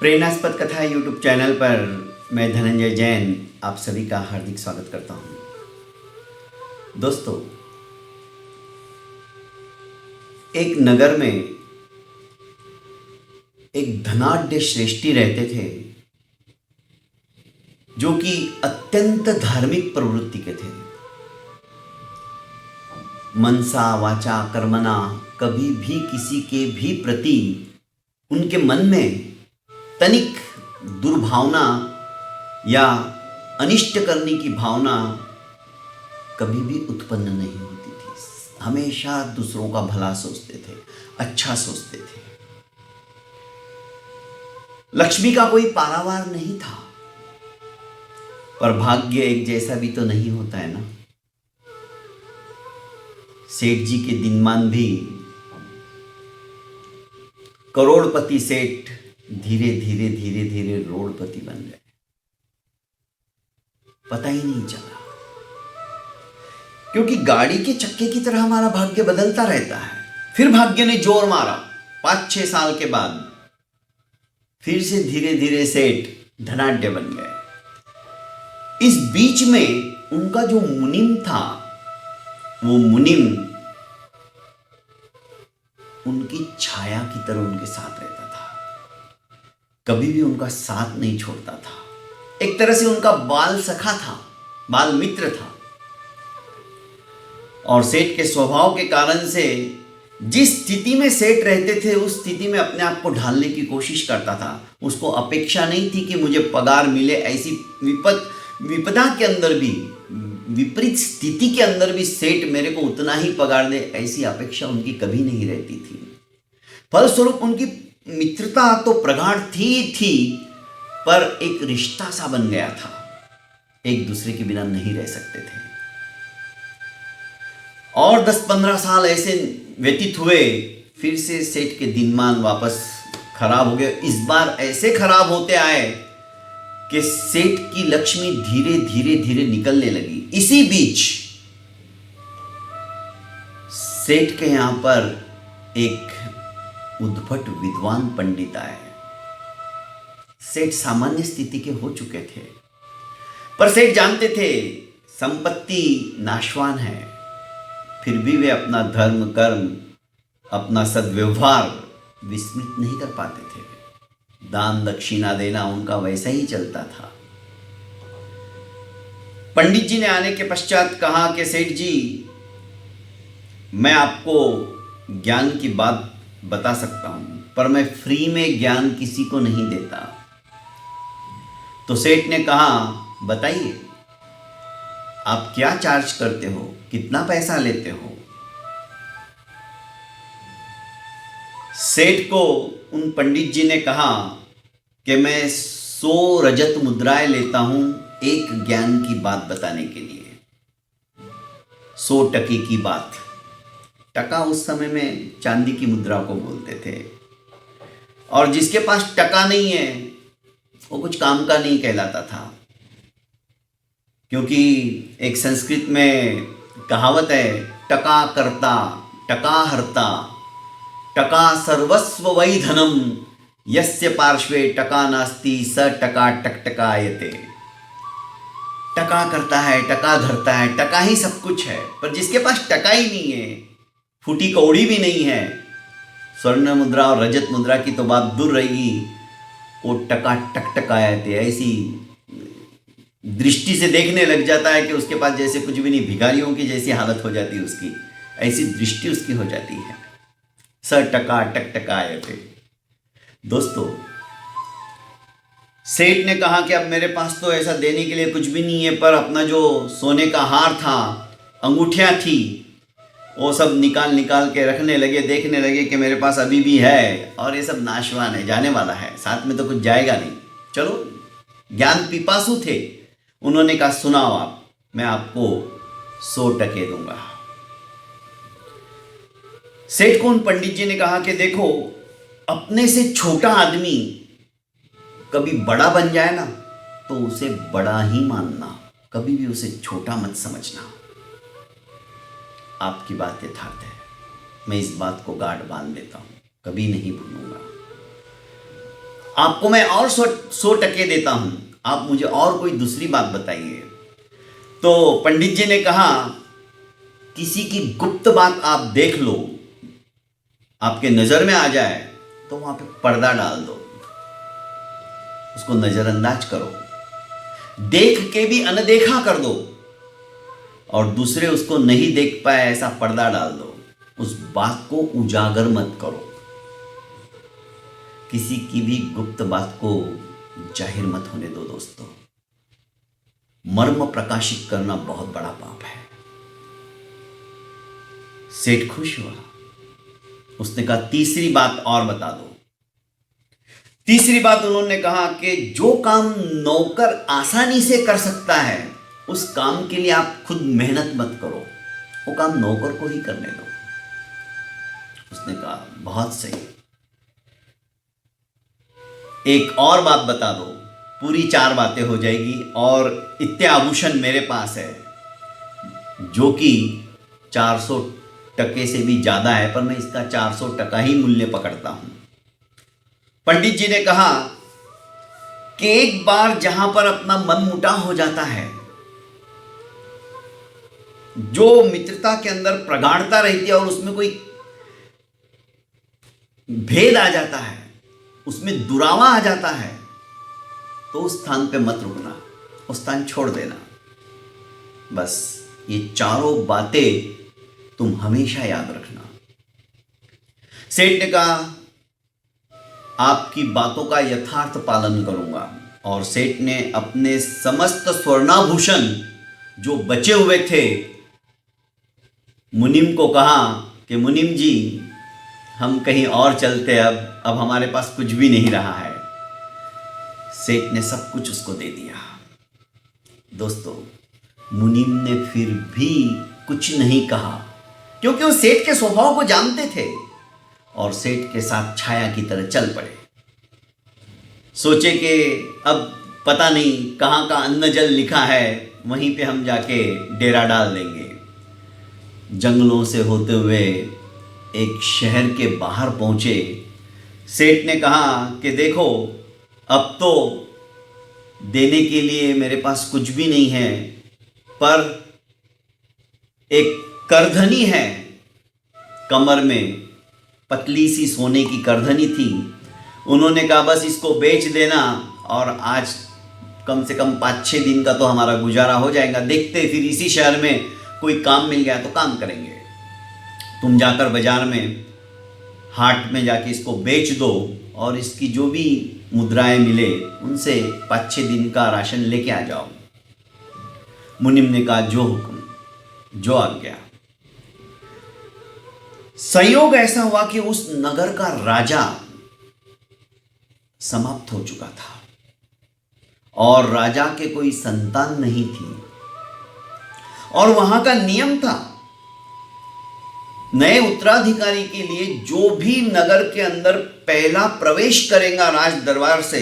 प्रेरणास्पद कथा YouTube channel पर मैं धनंजय जैन आप सभी का हार्दिक स्वागत करता हूं। दोस्तों, एक नगर में एक धनाढ्य श्रेष्ठी रहते थे जो कि अत्यंत धार्मिक प्रवृत्ति के थे। मनसा वाचा कर्मणा कभी भी किसी के भी प्रति उनके मन में तनिक दुर्भावना या अनिष्ट करने की भावना कभी भी उत्पन्न नहीं होती थी। हमेशा दूसरों का भला सोचते थे, अच्छा सोचते थे। लक्ष्मी का कोई पारावार नहीं था, पर भाग्य एक जैसा भी तो नहीं होता है ना। सेठ जी के दिनमान भी करोड़पति सेठ धीरे धीरे रोड़पति बन गए। पता ही नहीं चला, क्योंकि गाड़ी के चक्के की तरह हमारा भाग्य बदलता रहता है। फिर भाग्य ने जोर मारा 5-6 साल के बाद, फिर से धीरे धीरे सेठ धनाढ्य बन गए। इस बीच में उनका जो मुनिम था, वो मुनिम उनकी छाया की तरह उनके साथ रहता था, कभी भी उनका साथ नहीं छोड़ता था। एक तरह से उनका बाल सखा था, बाल मित्र था। और सेठ के स्वभाव के कारण से जिस स्थिति में सेठ रहते थे, उस स्थिति में अपने आप को ढालने की कोशिश करता था। उसको अपेक्षा नहीं थी कि मुझे पगार मिले। ऐसी विपदा के अंदर भी, विपरीत स्थिति के अंदर भी सेठ मेरे को उतना ही पगार दे, ऐसी अपेक्षा उनकी कभी नहीं रहती थी। फलस्वरूप उनकी मित्रता तो प्रगाढ़ थी, पर एक रिश्ता सा बन गया था। एक दूसरे के बिना नहीं रह सकते थे। और 10-15 साल ऐसे व्यतीत हुए, फिर से सेठ के दिनमान वापस खराब हो गए। इस बार ऐसे खराब होते आए कि सेठ की लक्ष्मी धीरे धीरे निकलने लगी। इसी बीच सेठ के यहां पर एक उद्भट विद्वान पंडित आए। सेठ सामान्य स्थिति के हो चुके थे, पर सेठ जानते थे संपत्ति नाशवान है। फिर भी वे अपना धर्म कर्म, अपना सद्व्यवहार विस्मृत नहीं कर पाते थे। दान दक्षिणा देना उनका वैसा ही चलता था। पंडित जी ने आने के पश्चात कहा कि सेठ जी, मैं आपको ज्ञान की बात बता सकता हूं, पर मैं फ्री में ज्ञान किसी को नहीं देता। तो सेठ ने कहा, बताइए आप क्या चार्ज करते हो, कितना पैसा लेते हो। सेठ को उन पंडित जी ने कहा कि मैं 100 रजत मुद्राएं लेता हूं एक ज्ञान की बात बताने के लिए। 100 टके की बात। टका उस समय में चांदी की मुद्रा को बोलते थे। और जिसके पास टका नहीं है वो कुछ काम का नहीं कहलाता था। क्योंकि एक संस्कृत में कहावत है, टका करता टका हरता टका सर्वस्व वै धनम यस्य पार्श्वे टका नास्ति स टका टकटकायते। टका करता है, टका धरता है, टका ही सब कुछ है। पर जिसके पास टका ही नहीं है, फूटी कौड़ी भी नहीं है, स्वर्ण मुद्रा और रजत मुद्रा की तो बात दूर रहेगी, वो टका टकटकायते ऐसी दृष्टि से देखने लग जाता है कि उसके पास जैसे कुछ भी नहीं, भिखारियों की जैसी हालत हो जाती है उसकी, ऐसी दृष्टि उसकी हो जाती है। स टका टकटकायते। दोस्तों, सेठ ने कहा कि अब मेरे पास तो ऐसा देने के लिए कुछ भी नहीं है, पर अपना जो सोने का हार था, अंगूठियां थी, वो सब निकाल के रखने लगे। देखने लगे कि मेरे पास अभी भी है, और ये सब नाशवान है, जाने वाला है, साथ में तो कुछ जाएगा नहीं। चलो, ज्ञान पिपासु थे। उन्होंने कहा, सुनाओ आप, मैं आपको 100 टके दूंगा। सेठ को उन पंडित जी ने कहा कि देखो, अपने से छोटा आदमी कभी बड़ा बन जाए ना, तो उसे बड़ा ही मानना, कभी भी उसे छोटा मत समझना। आपकी बात यथार्थ है, मैं इस बात को गाढ़ बांध लेता हूं, कभी नहीं भूलूंगा। आपको मैं और 100 टके देता हूं, आप मुझे और कोई दूसरी बात बताइए। तो पंडित जी ने कहा, किसी की गुप्त बात आप देख लो, आपके नजर में आ जाए तो वहां पे पर्दा डाल दो, उसको नजरअंदाज करो, देख के भी अनदेखा कर दो, और दूसरे उसको नहीं देख पाए ऐसा पर्दा डाल दो। उस बात को उजागर मत करो, किसी की भी गुप्त बात को जाहिर मत होने दो दोस्तों। मर्म प्रकाशित करना बहुत बड़ा पाप है। सेठ खुश हुआ, उसने कहा तीसरी बात और बता दो। तीसरी बात उन्होंने कहा कि जो काम नौकर आसानी से कर सकता है उस काम के लिए आप खुद मेहनत मत करो, वो काम नौकर को ही करने दो। उसने कहा बहुत सही, एक और बात बता दो, पूरी 4 बातें हो जाएगी, और इतने आभूषण मेरे पास है जो कि 400 टके से भी ज्यादा है, पर मैं इसका 400 टका ही मूल्य पकड़ता हूं। पंडित जी ने कहा कि एक बार जहां पर अपना मन मुटाव हो जाता है, जो मित्रता के अंदर प्रगाढ़ता रहती है और उसमें कोई भेद आ जाता है, उसमें दुरावा आ जाता है, तो उस स्थान पे मत रुकना, उस स्थान छोड़ देना। बस ये 4 बातें तुम हमेशा याद रखना। सेठ ने कहा आपकी बातों का यथार्थ पालन करूंगा। और सेठ ने अपने समस्त स्वर्णाभूषण जो बचे हुए थे मुनिम को कहा कि मुनिम जी हम कहीं और चलते, अब हमारे पास कुछ भी नहीं रहा है। सेठ ने सब कुछ उसको दे दिया। दोस्तों, मुनिम ने फिर भी कुछ नहीं कहा, क्योंकि वो सेठ के स्वभाव को जानते थे और सेठ के साथ छाया की तरह चल पड़े। सोचे कि अब पता नहीं कहाँ का अन्न जल लिखा है, वहीं पे हम जाके डेरा डाल देंगे। जंगलों से होते हुए एक शहर के बाहर पहुंचे। सेठ ने कहा कि देखो अब तो देने के लिए मेरे पास कुछ भी नहीं है, पर एक करधनी है, कमर में पतली सी सोने की करधनी थी। उन्होंने कहा बस इसको बेच देना और आज कम से कम 5-6 दिन का तो हमारा गुजारा हो जाएगा। देखते फिर इसी शहर में कोई काम मिल गया तो काम करेंगे। तुम जाकर बाजार में हाट में जाके इसको बेच दो और इसकी जो भी मुद्राएं मिले उनसे 5-6 दिन का राशन लेके आ जाओ। मुनिम ने कहा जो हुक्म, जो आज्ञा। संयोग ऐसा हुआ कि उस नगर का राजा समाप्त हो चुका था और राजा के कोई संतान नहीं थी, और वहां का नियम था नए उत्तराधिकारी के लिए जो भी नगर के अंदर पहला प्रवेश करेगा राज दरबार से,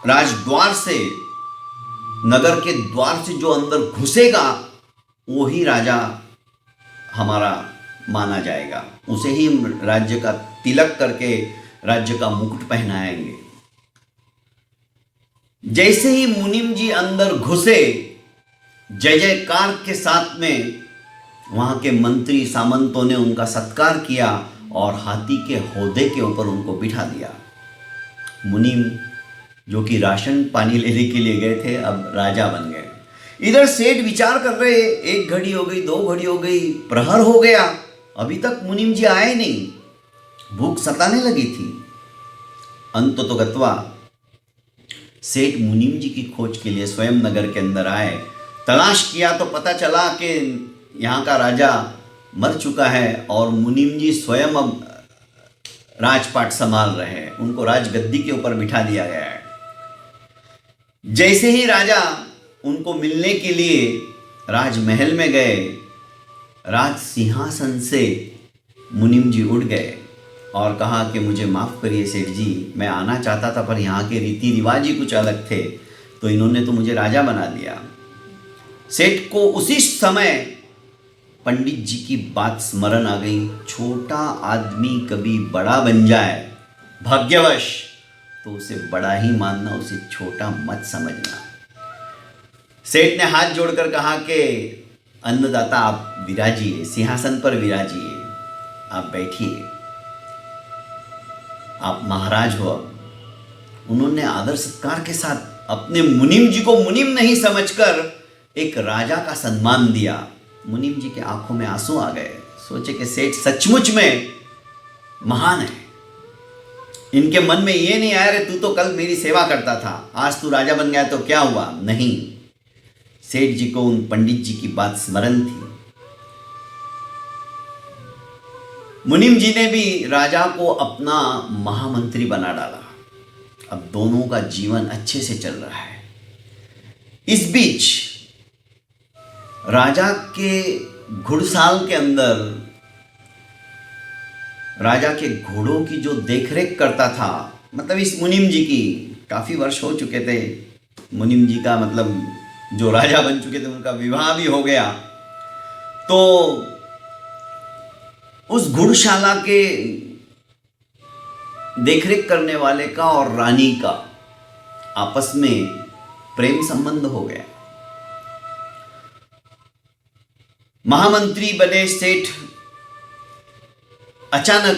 राजद्वार से, नगर के द्वार से जो अंदर घुसेगा वो ही राजा हमारा माना जाएगा। उसे ही राज्य का तिलक करके राज्य का मुकुट पहनाएंगे। जैसे ही मुनिम जी अंदर घुसे, जय जयकार के साथ में वहां के मंत्री सामंतों ने उनका सत्कार किया और हाथी के हौदे के ऊपर उनको बिठा दिया। मुनिम जो कि राशन पानी लेने के लिए गए थे अब राजा बन गए। इधर सेठ विचार कर रहे, 1 घड़ी हो गई, 2 घड़ी हो गई, प्रहर हो गया, अभी तक मुनिम जी आए नहीं, भूख सताने लगी थी। अंततोगत्वा सेठ मुनिम जी की खोज के लिए स्वयं नगर के अंदर आए। तलाश किया तो पता चला कि यहाँ का राजा मर चुका है और मुनिम जी स्वयं अब राजपाट संभाल रहे हैं। उनको राजगद्दी के ऊपर बिठा दिया गया है। जैसे ही राजा उनको मिलने के लिए राजमहल में गए, राज सिंहासन से मुनिम जी उठ गए और कहा कि मुझे माफ़ करिए सेठ जी, मैं आना चाहता था पर यहाँ के रीति रिवाज ही कुछ अलग थे, तो इन्होंने तो मुझे राजा बना दिया। सेठ को उसी समय पंडित जी की बात स्मरण आ गई, छोटा आदमी कभी बड़ा बन जाए, भाग्यवश तो उसे बड़ा ही मानना, उसे छोटा मत समझना। सेठ ने हाथ जोड़कर कहा कि अन्नदाता आप विराजिए, सिंहासन पर विराजिए, आप बैठिए, आप महाराज हो। अब उन्होंने आदर सत्कार के साथ अपने मुनीम जी को मुनीम नहीं समझकर एक राजा का सम्मान दिया। मुनीम जी के आंखों में आंसू आ गए। सोचे कि सेठ सचमुच में महान है। इनके मन में ये नहीं आया रे तू तो कल मेरी सेवा करता था, आज तू राजा बन गया तो क्या हुआ। नहीं, सेठ जी को उन पंडित जी की बात स्मरण थी। मुनीम जी ने भी राजा को अपना महामंत्री बना डाला। अब दोनों का जीवन अच्छे से चल रहा है। इस बीच राजा के घुड़साल के अंदर राजा के घोड़ों की जो देखरेख करता था, मतलब इस मुनीम जी की, काफी वर्ष हो चुके थे मुनीम जी का, मतलब जो राजा बन चुके थे उनका विवाह भी हो गया। तो उस घुड़शाला के देखरेख करने वाले का और रानी का आपस में प्रेम संबंध हो गया। महामंत्री बने सेठ अचानक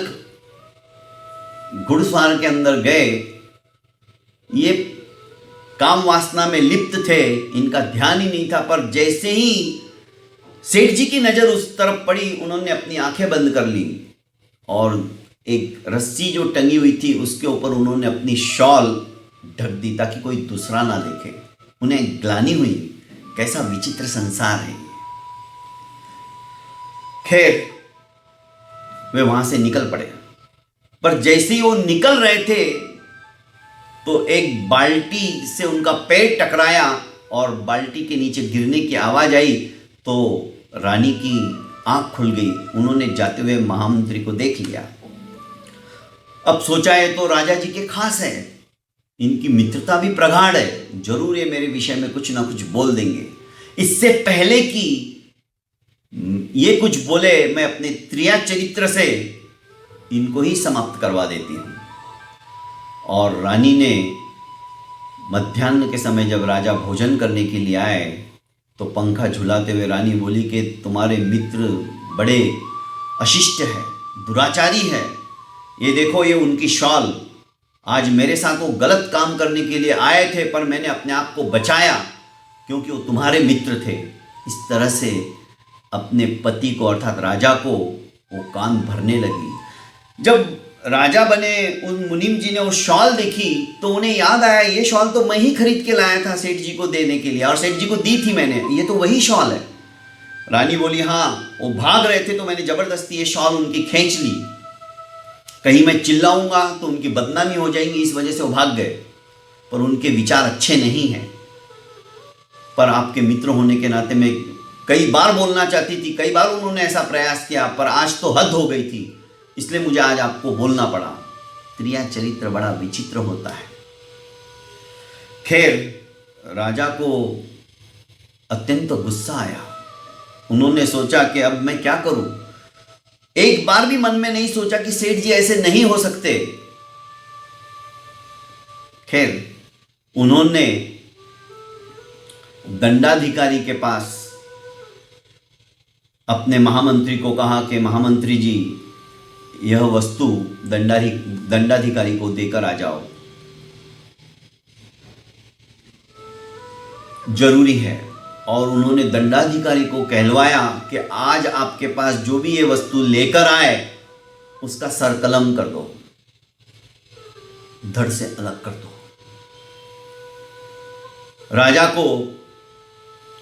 घुड़सवार के अंदर गए। ये काम वासना में लिप्त थे, इनका ध्यान ही नहीं था, पर जैसे ही सेठ जी की नजर उस तरफ पड़ी, उन्होंने अपनी आंखें बंद कर ली और एक रस्सी जो टंगी हुई थी उसके ऊपर उन्होंने अपनी शॉल ढक दी ताकि कोई दूसरा ना देखे। उन्हें ग्लानि हुई, कैसा विचित्र संसार है। खैर वे वहां से निकल पड़े, पर जैसे ही वो निकल रहे थे तो एक बाल्टी से उनका पैर टकराया और बाल्टी के नीचे गिरने की आवाज आई। तो रानी की आंख खुल गई। उन्होंने जाते हुए महामंत्री को देख लिया। अब सोचा है तो राजा जी के खास है, इनकी मित्रता भी प्रगाढ़ है, जरूर ये मेरे विषय में कुछ ना कुछ बोल देंगे। इससे पहले कि ये कुछ बोले, मैं अपने त्रिया चरित्र से इनको ही समाप्त करवा देती हूं। और रानी ने मध्याह्न के समय जब राजा भोजन करने के लिए आए तो पंखा झुलाते हुए रानी बोली कि तुम्हारे मित्र बड़े अशिष्ट है, दुराचारी है। ये देखो, ये उनकी शॉल, आज मेरे साथ वो गलत काम करने के लिए आए थे, पर मैंने अपने आप को बचाया क्योंकि वो तुम्हारे मित्र थे। इस तरह से अपने पति को अर्थात राजा को वो कान भरने लगी। जब राजा बने उन मुनीम जी ने वो शॉल देखी तो उन्हें याद आया, ये शॉल तो मैं ही खरीद के लाया था सेठ जी को देने के लिए, और सेठ जी को दी थी मैंने, ये तो वही शॉल है। रानी बोली हाँ, वो भाग रहे थे तो मैंने जबरदस्ती ये शॉल उनकी खींच ली, कहीं मैं चिल्लाऊंगा तो उनकी बदनामी हो जाएगी, इस वजह से वो भाग गए। पर उनके विचार अच्छे नहीं हैं। पर आपके मित्र होने के नाते मैं कई बार बोलना चाहती थी, कई बार उन्होंने ऐसा प्रयास किया, पर आज तो हद हो गई थी, इसलिए मुझे आज आपको बोलना पड़ा। त्रिया चरित्र बड़ा विचित्र होता है। खैर राजा को अत्यंत गुस्सा आया। उन्होंने सोचा कि अब मैं क्या करूं। एक बार भी मन में नहीं सोचा कि सेठ जी ऐसे नहीं हो सकते। खैर उन्होंने दंडाधिकारी के पास अपने महामंत्री को कहा कि महामंत्री जी, यह वस्तु दंडाधिकारी को देकर आ जाओ, जरूरी है। और उन्होंने दंडाधिकारी को कहलवाया कि आज आपके पास जो भी ये वस्तु लेकर आए उसका सर कलम कर दो, धड़ से अलग कर दो। राजा को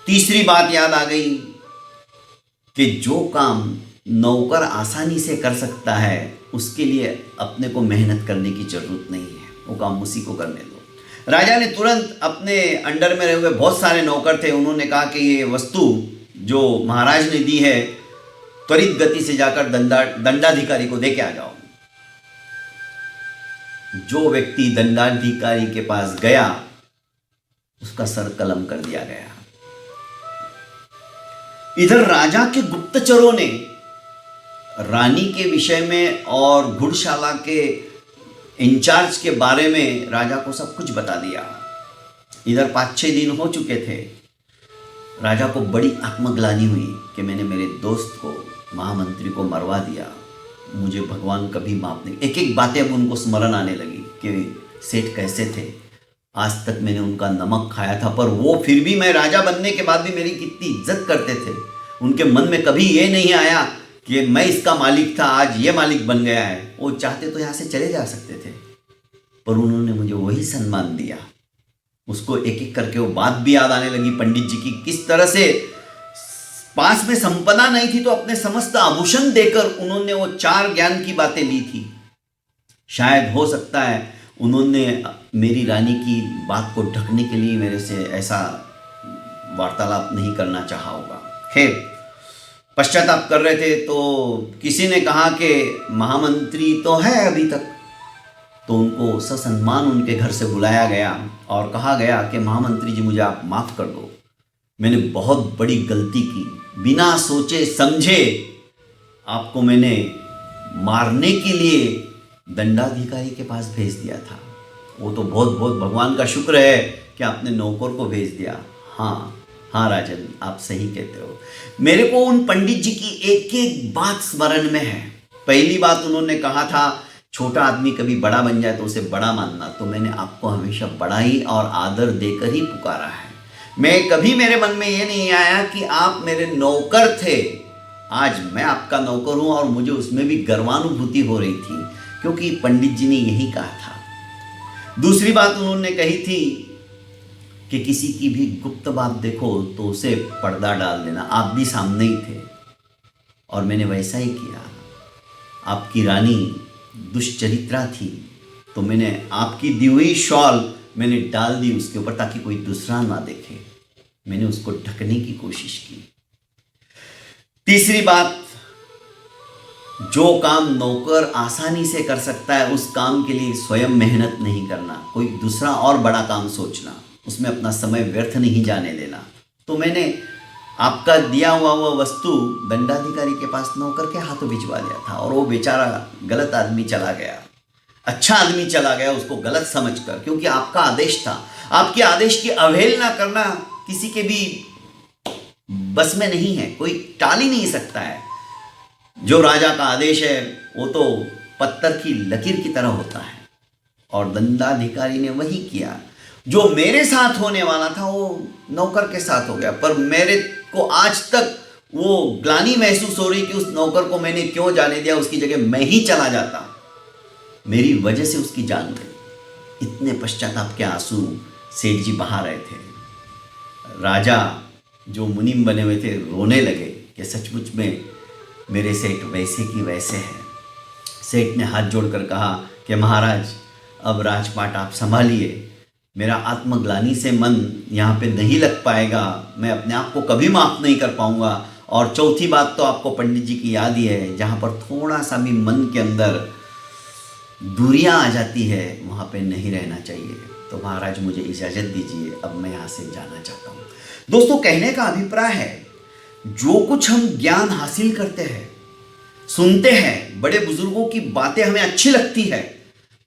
तीसरी बात याद आ गई कि जो काम नौकर आसानी से कर सकता है उसके लिए अपने को मेहनत करने की जरूरत नहीं है, वो काम उसी को करने दो। राजा ने तुरंत अपने अंडर में रहे हुए बहुत सारे नौकर थे, उन्होंने कहा कि ये वस्तु जो महाराज ने दी है त्वरित गति से जाकर दंडाधिकारी को दे के आ जाओ। जो व्यक्ति दंडाधिकारी के पास गया उसका सर कलम कर दिया गया। इधर राजा के गुप्तचरों ने रानी के विषय में और घुड़शाला के इंचार्ज के बारे में राजा को सब कुछ बता दिया। इधर 5-6 दिन हो चुके थे। राजा को बड़ी आत्मग्लानि हुई कि मैंने मेरे दोस्त को, महामंत्री को मरवा दिया, मुझे भगवान कभी माफ नहीं। एक एक बातें अब उनको स्मरण आने लगी कि सेठ कैसे थे, आज तक मैंने उनका नमक खाया था, पर वो फिर भी, मैं राजा बनने के बाद भी मेरी कितनी इज्जत करते थे। उनके मन में कभी ये नहीं आया कि मैं इसका मालिक था, आज ये मालिक बन गया है। वो चाहते तो यहाँ से चले जा सकते थे, पर उन्होंने मुझे वही सम्मान दिया। उसको एक एक करके वो बात भी याद आने लगी पंडित जी की, किस तरह से पास में संपदा नहीं थी तो अपने समस्त आभूषण देकर उन्होंने वो 4 ज्ञान की बातें ली थी। शायद हो सकता है उन्होंने मेरी रानी की बात को ढकने के लिए मेरे से ऐसा वार्तालाप नहीं करना चाहा होगा। खैर, पश्चाताप कर रहे थे तो किसी ने कहा कि महामंत्री तो है अभी तक, तो उनको ससम्मान उनके घर से बुलाया गया और कहा गया कि महामंत्री जी, मुझे आप माफ़ कर दो, मैंने बहुत बड़ी गलती की, बिना सोचे समझे आपको मैंने मारने के लिए दंडाधिकारी के पास भेज दिया था। वो तो बहुत बहुत भगवान का शुक्र है कि आपने नौकर को भेज दिया। हाँ राजन, आप सही कहते हो। मेरे को उन पंडित जी की एक एक बात स्मरण में है। पहली बात उन्होंने कहा था, छोटा आदमी कभी बड़ा बन जाए तो उसे बड़ा मानना, तो मैंने आपको हमेशा बड़ा ही और आदर देकर ही पुकारा है। मैं कभी, मेरे मन में ये नहीं आया कि आप मेरे नौकर थे। आज मैं आपका नौकर हूं और मुझे उसमें भी गर्वानुभूति हो रही थी, क्योंकि पंडित जी ने यही कहा था। दूसरी बात उन्होंने कही थी कि किसी की भी गुप्त बात देखो तो उसे पर्दा डाल देना। आप भी सामने ही थे और मैंने वैसा ही किया। आपकी रानी दुष्चरित्रा थी, तो मैंने आपकी दी हुई शॉल मैंने डाल दी उसके ऊपर ताकि कोई दूसरा ना देखे। मैंने उसको ढकने की कोशिश की। तीसरी बात, जो काम नौकर आसानी से कर सकता है उस काम के लिए स्वयं मेहनत नहीं करना, कोई दूसरा और बड़ा काम सोचना, उसमें अपना समय व्यर्थ नहीं जाने देना। तो मैंने आपका दिया हुआ वह वस्तु दंडाधिकारी के पास नौकर के हाथों भिजवा दिया था और वो बेचारा गलत आदमी चला गया, अच्छा आदमी चला गया उसको गलत समझकर, क्योंकि आपका आदेश था। आपके आदेश की अवहेलना करना किसी के भी बस में नहीं है, कोई टाल ही नहीं सकता है। जो राजा का आदेश है वो तो पत्थर की लकीर की तरह होता है, और दंडाधिकारी ने वही किया। जो मेरे साथ होने वाला था वो नौकर के साथ हो गया, पर मेरे को आज तक वो ग्लानि महसूस हो रही कि उस नौकर को मैंने क्यों जाने दिया, उसकी जगह मैं ही चला जाता, मेरी वजह से उसकी जान गई। इतने पश्चाताप के आंसू सेठ जी बहा रहे थे। राजा जो मुनीम बने हुए थे रोने लगे कि सचमुच में मेरे सेठ वैसे की वैसे हैं। सेठ ने हाथ जोड़कर कहा कि महाराज, अब राजपाट आप संभालिए, मेरा आत्मग्लानि से मन यहाँ पे नहीं लग पाएगा, मैं अपने आप को कभी माफ़ नहीं कर पाऊँगा। और चौथी बात तो आपको पंडित जी की याद ही है, जहाँ पर थोड़ा सा भी मन के अंदर दूरियां आ जाती है वहाँ पे नहीं रहना चाहिए। तो महाराज मुझे इजाज़त दीजिए, अब मैं यहाँ से जाना चाहता हूँ। दोस्तों, कहने का अभिप्राय है, जो कुछ हम ज्ञान हासिल करते हैं, सुनते हैं, बड़े बुजुर्गों की बातें हमें अच्छी लगती है,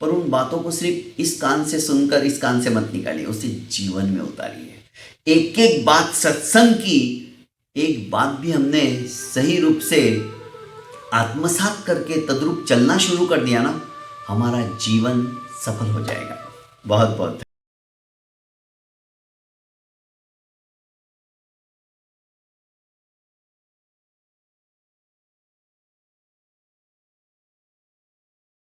पर उन बातों को सिर्फ इस कान से सुनकर इस कान से मत निकालिए, उसे जीवन में उतारिए। एक एक बात सत्संग की, एक बात भी हमने सही रूप से आत्मसात करके तद्रूप चलना शुरू कर दिया ना, हमारा जीवन सफल हो जाएगा। बहुत बहुत